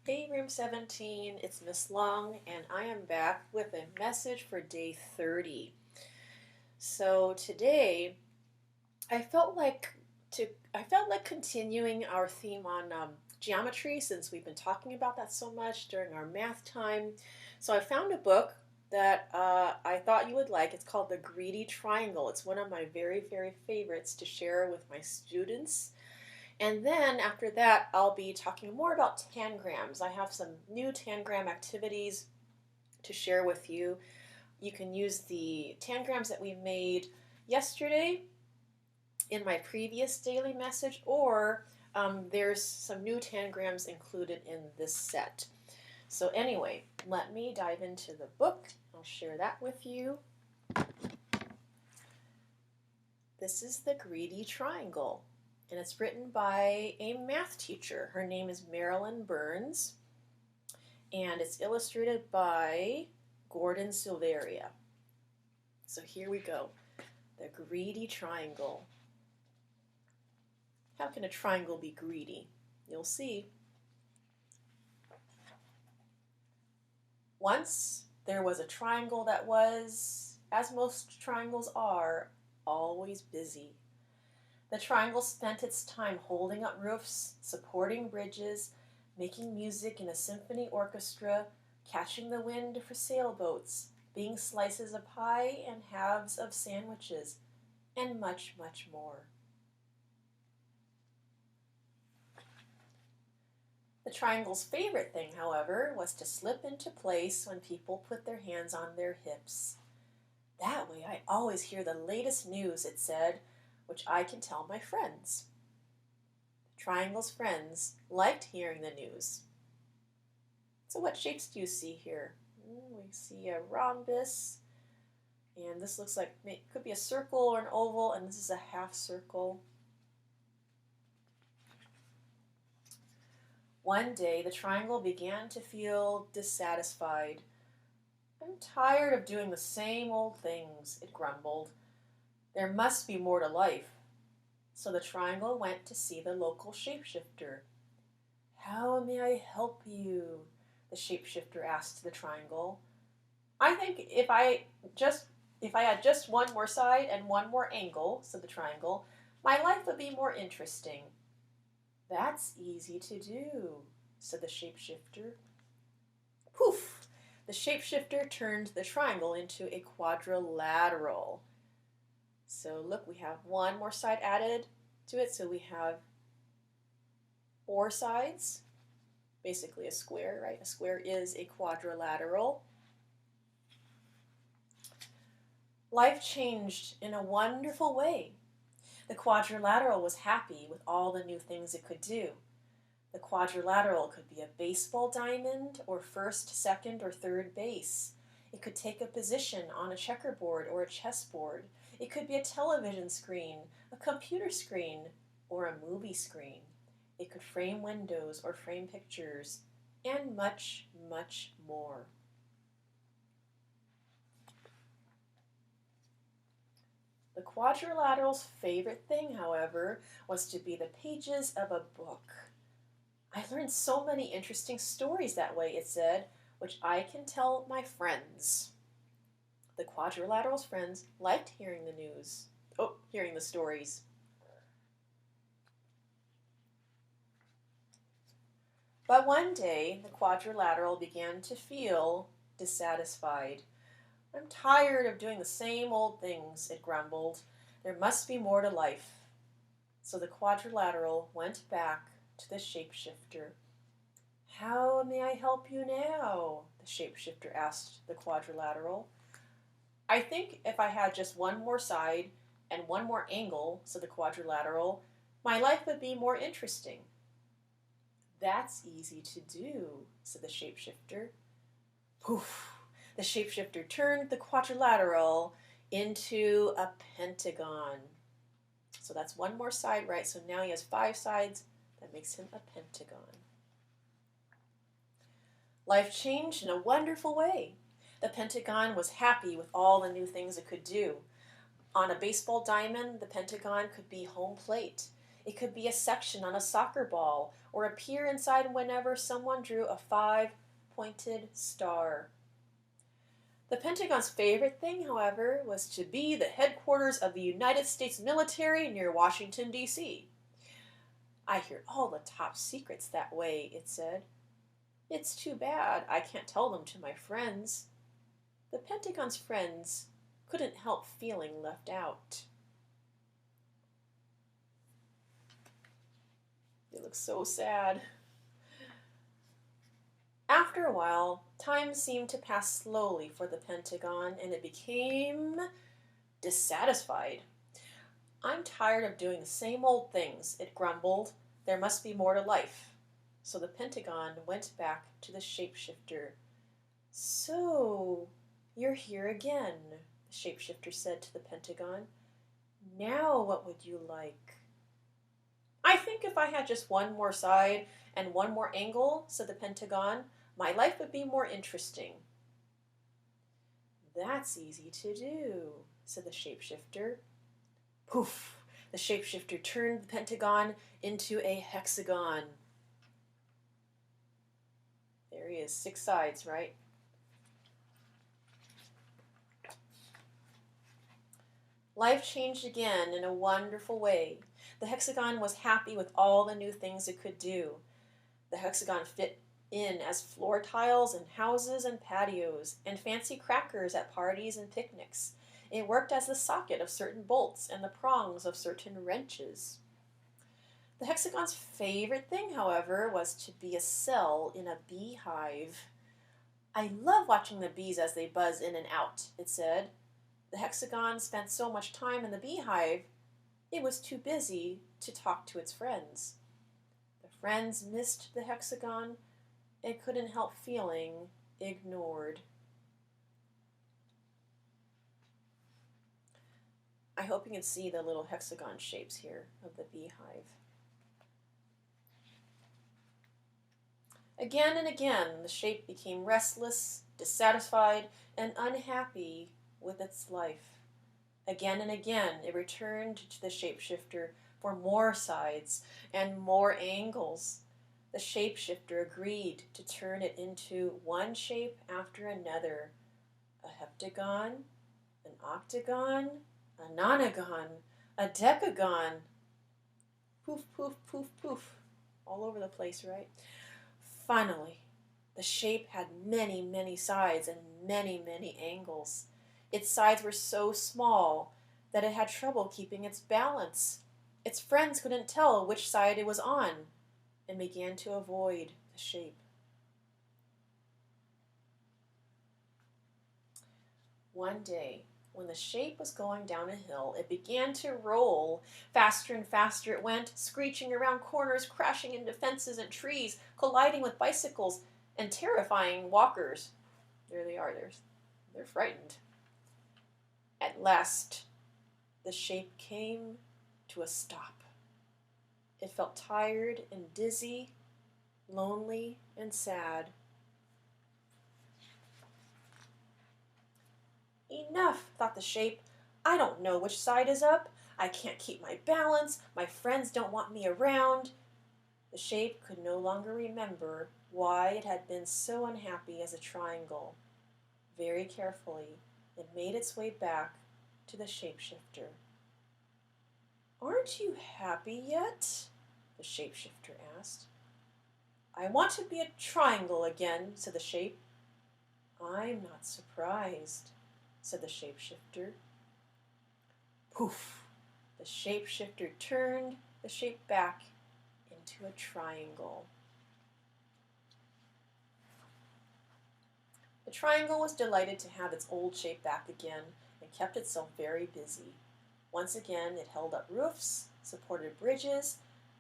Hey, Room 17, it's Miss Long, and I am back with a message for day 30. So today, I felt like continuing our theme on geometry since we've been talking about that so much during our math time. So I found a book that I thought you would like. It's called The Greedy Triangle. It's one of my very, very favorites to share with my students. And then after that, I'll be talking more about tangrams. I have some new tangram activities to share with you. You can use the tangrams that we made yesterday in my previous daily message, or there's some new tangrams included in this set. So anyway, let me dive into the book. I'll share that with you. This is The Greedy Triangle, and it's written by a math teacher. Her name is Marilyn Burns, and it's illustrated by Gordon Silveria. So here we go. The Greedy Triangle. How can a triangle be greedy? You'll see. Once there was a triangle that was, as most triangles are, always busy. The triangle spent its time holding up roofs, supporting bridges, making music in a symphony orchestra, catching the wind for sailboats, being slices of pie and halves of sandwiches, and much, much more. The triangle's favorite thing, however, was to slip into place when people put their hands on their hips. That way I always hear the latest news, it said, which I can tell my friends. The triangle's friends liked hearing the news. So what shapes do you see here? We see a rhombus, and this looks like it could be a circle or an oval, and this is a half circle. One day, the triangle began to feel dissatisfied. I'm tired of doing the same old things, it grumbled. There must be more to life. So the triangle went to see the local shapeshifter. How may I help you? The shapeshifter asked the triangle. I think if I had just one more side and one more angle, said the triangle, my life would be more interesting. That's easy to do, said the shapeshifter. Poof! The shapeshifter turned the triangle into a quadrilateral. So look, we have one more side added to it, so we have 4 sides, basically a square, right? A square is a quadrilateral. Life changed in a wonderful way. The quadrilateral was happy with all the new things it could do. The quadrilateral could be a baseball diamond, or first, second, or third base. It could take a position on a checkerboard or a chessboard. It could be a television screen, a computer screen, or a movie screen. It could frame windows or frame pictures, and much, much more. The quadrilateral's favorite thing, however, was to be the pages of a book. I learned so many interesting stories that way, it said, which I can tell my friends. The quadrilateral's friends liked hearing the stories. But one day, the quadrilateral began to feel dissatisfied. I'm tired of doing the same old things, it grumbled. There must be more to life. So the quadrilateral went back to the shapeshifter. How may I help you now? The shapeshifter asked the quadrilateral. I think if I had just one more side and one more angle, said the quadrilateral, my life would be more interesting. That's easy to do, said the shapeshifter. Poof! The shapeshifter turned the quadrilateral into a pentagon. So that's one more side, right? So now he has 5 sides. That makes him a pentagon. Life changed in a wonderful way. The pentagon was happy with all the new things it could do. On a baseball diamond, the pentagon could be home plate. It could be a section on a soccer ball or appear inside whenever someone drew a 5-pointed star. The Pentagon's favorite thing, however, was to be the headquarters of the United States military near Washington, D.C. I hear all the top secrets that way, it said. It's too bad I can't tell them to my friends. The Pentagon's friends couldn't help feeling left out. They look so sad. After a while, time seemed to pass slowly for the Pentagon, and it became dissatisfied. I'm tired of doing the same old things, it grumbled. There must be more to life. So the Pentagon went back to the shapeshifter. So, you're here again, the shapeshifter said to the Pentagon. Now what would you like? I think if I had just one more side and one more angle, said the Pentagon, my life would be more interesting. That's easy to do, said the shapeshifter. Poof! The shapeshifter turned the Pentagon into a hexagon. There he is, 6 sides, right? Life changed again in a wonderful way. The hexagon was happy with all the new things it could do. The hexagon fit in as floor tiles in houses and patios, and fancy crackers at parties and picnics. It worked as the socket of certain bolts and the prongs of certain wrenches. The hexagon's favorite thing, however, was to be a cell in a beehive. I love watching the bees as they buzz in and out, it said. The hexagon spent so much time in the beehive, it was too busy to talk to its friends. The friends missed the hexagon and couldn't help feeling ignored. I hope you can see the little hexagon shapes here of the beehive. Again and again, the shape became restless, dissatisfied, and unhappy with its life. Again and again, it returned to the shapeshifter for more sides and more angles. The shapeshifter agreed to turn it into one shape after another. A heptagon, an octagon, a nonagon, a decagon. Poof, poof, poof, poof. All over the place, right? Finally, the shape had many, many sides and many, many angles. Its sides were so small that it had trouble keeping its balance. Its friends couldn't tell which side it was on and began to avoid the shape. One day, when the shape was going down a hill, it began to roll. Faster and faster it went, screeching around corners, crashing into fences and trees, colliding with bicycles, and terrifying walkers. There they are, they're frightened. At last, the shape came to a stop. It felt tired and dizzy, lonely and sad. Enough, thought the shape. I don't know which side is up. I can't keep my balance. My friends don't want me around. The shape could no longer remember why it had been so unhappy as a triangle. Very carefully, it made its way back to the shapeshifter. Aren't you happy yet? The shapeshifter asked. I want to be a triangle again, said the shape. I'm not surprised, said the shapeshifter. Poof! The shapeshifter turned the shape back into a triangle. The triangle was delighted to have its old shape back again and kept itself very busy. Once again, it held up roofs, supported bridges,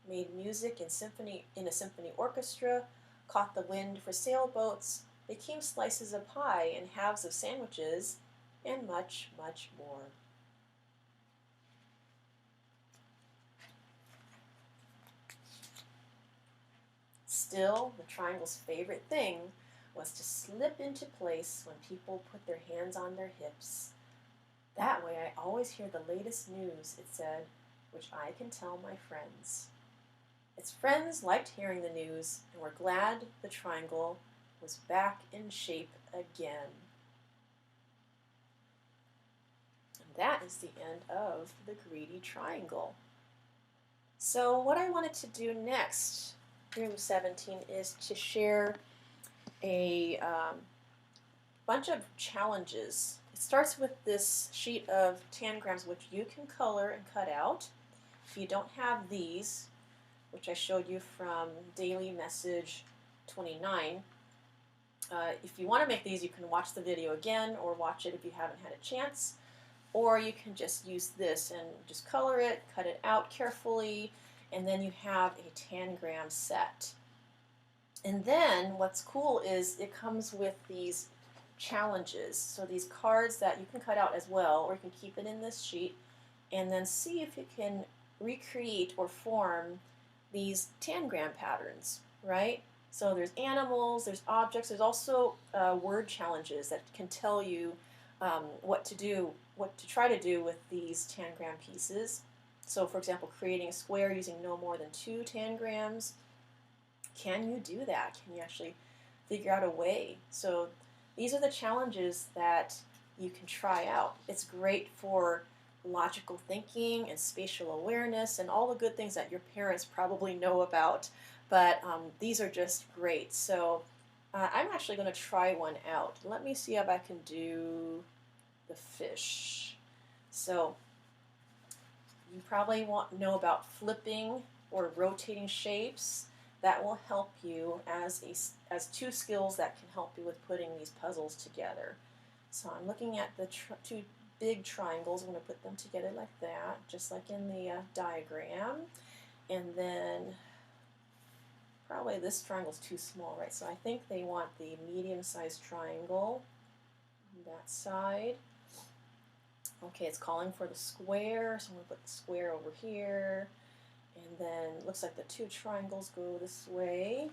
made music in a symphony orchestra, caught the wind for sailboats, became slices of pie and halves of sandwiches, and much, much more. Still, the triangle's favorite thing was to slip into place when people put their hands on their hips. That way I always hear the latest news, it said, which I can tell my friends. Its friends liked hearing the news and were glad the triangle was back in shape again. And that is the end of the greedy triangle. So what I wanted to do next, room 17, is to share a bunch of challenges. It starts with this sheet of tangrams which you can color and cut out. If you don't have these, which I showed you from Daily Message 29, if you want to make these, you can watch the video again or watch it if you haven't had a chance, or you can just use this and just color it, cut it out carefully, and then you have a tangram set. And then what's cool is it comes with these challenges. So these cards that you can cut out as well, or you can keep it in this sheet, and then see if you can recreate or form these tangram patterns, right? So there's animals, there's objects, there's also word challenges that can tell you what to try to do with these tangram pieces. So for example, creating a square using no more than 2 tangrams. Can you do that? Can you actually figure out a way? So these are the challenges that you can try out. It's great for logical thinking and spatial awareness and all the good things that your parents probably know about, but these are just great. So I'm actually going to try one out. Let me see if I can do the fish. So you probably know about flipping or rotating shapes. That will help you as 2 skills that can help you with putting these puzzles together. So I'm looking at the 2 big triangles. I'm going to put them together like that, just like in the diagram. And then probably this triangle is too small, right? So I think they want the medium-sized triangle on that side. Okay, it's calling for the square, so I'm going to put the square over here. And then it looks like the 2 triangles go this way.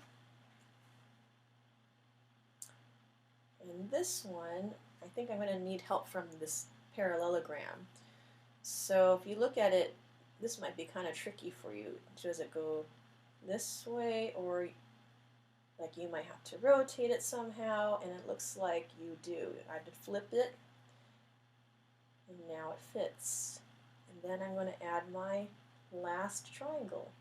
And this one, I think I'm going to need help from this parallelogram. So if you look at it, this might be kind of tricky for you. Does it go this way, or like you might have to rotate it somehow? And it looks like you do. I have to flip it, and now it fits. And then I'm going to add my last triangle.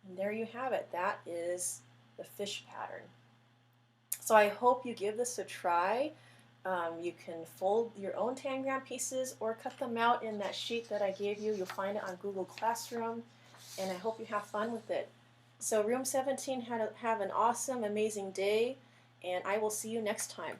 And there you have it. That is the fish pattern. So I hope you give this a try. You can fold your own tangram pieces or cut them out in that sheet that I gave you. You'll find it on Google Classroom, and I hope you have fun with it. So Room 17, have an awesome, amazing day, and I will see you next time.